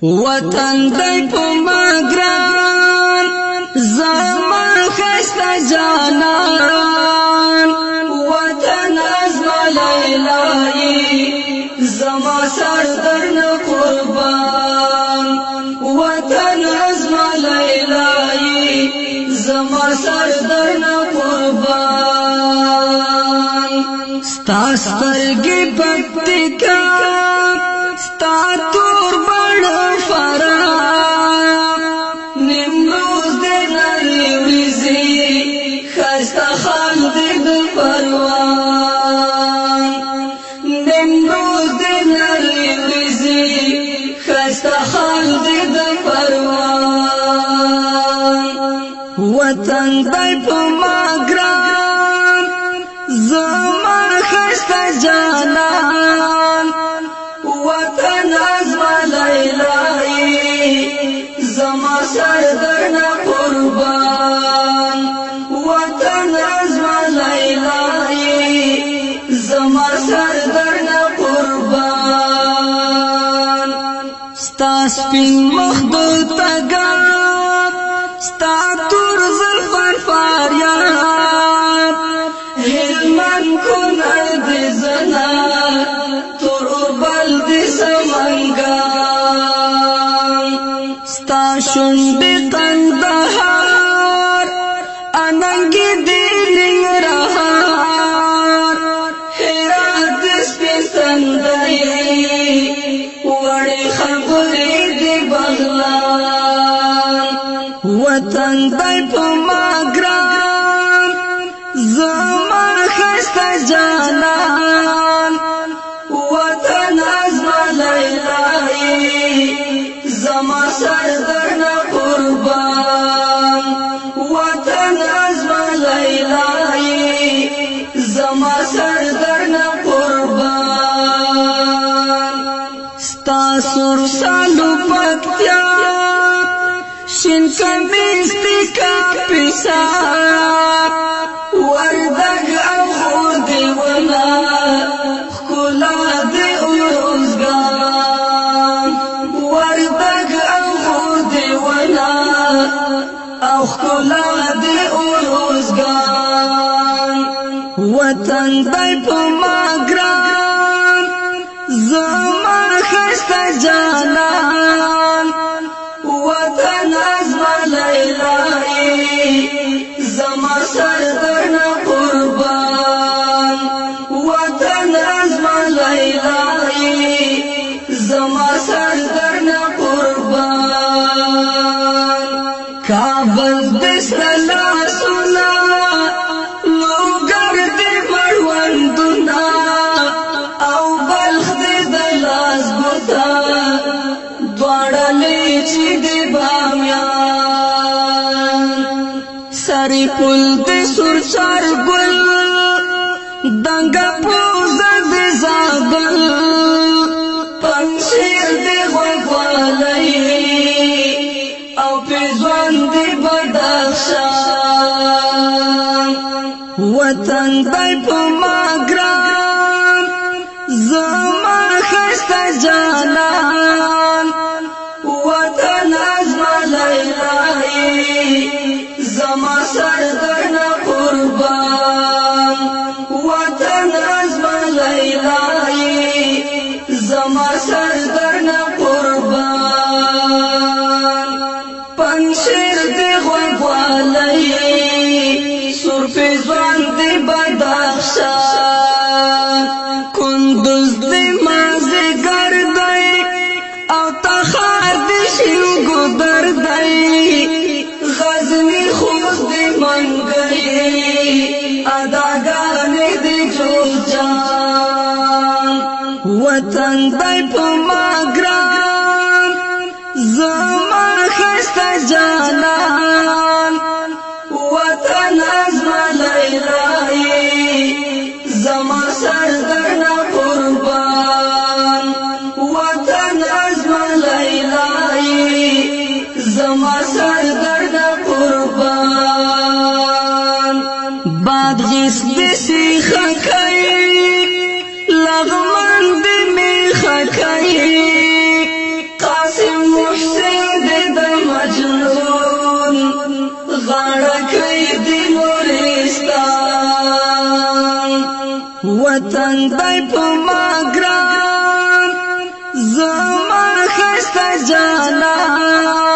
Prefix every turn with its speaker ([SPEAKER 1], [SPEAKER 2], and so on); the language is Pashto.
[SPEAKER 1] وطن دی په ما ګران زما خسته جانان وطن ازما لیلای زما سردر نه قربان وطن ازما لیلای زما سردر نه قربان ستا سترګې پکتیکا ستا تور بڼ فرا نیمروز دې نری وریځي ښایسته خال دې د پروان نیمروز دې نری وریځي ښایسته خال دې د پروان وطن دی په ما ګران زما ښایسته جانان وطن ازما لیلای زما سردر نه قربان وطن ازما لیلای زما سردر نه قربان ستا سپین مخ د تګاب ستا تور زلفر فریاد هلمند کونړ د زنا تور اوربل د سمنګان ستا شونډې قندهار اننګې د ننګرهار هرات د سپین سندرې وړې خبرې د بغلان وطن دی په ما ګران زما ښایسته جانان وطن ازما لیلای زما سردر نه قربان وطن ازما لیلای زما سردر نه قربان ستا سور سالو پکتیا شین کمیس کا پیسا وردگ او دیونا خلا دی اوزگان وردگ او دیونا او خلا دی اوزگان وطن دی په ما ګران زما ښایسته جانان وطن ازما لیلای زما سردر نه قربان وطن ازما لیلای زما سردر نه قربان کابل دسر لاسونا لوګر دې مړوندونا او بلخ دې د لاس ګوتا دواړلې چې دې بامیان سری پل دې سور چار ګل دنګا پوزه دې زابل پنځیر دې غوغوالای او پیزوان دې بدخشان وطن دی په ما ګران زما ښایسته جانان وطن ازما لیلای زما سردر نه قربان وطن ازما لیلای زما سردر نه قربان پنځیر دې غوغوالای سور پیزوان دې بدخشان کندوز دې مازیګر دی او تخار دې شینګودر دی غزنی خوست دې منګري اداګانې دې جوړجان وطن دی په ما ګران زما ښایسته جانان وطن ازما لیلای زما سردر نه قربان وطن ازما لیلای زما سردر نه قربان کئی دی نورستان وطن دای پا ما گران زما خسته جانان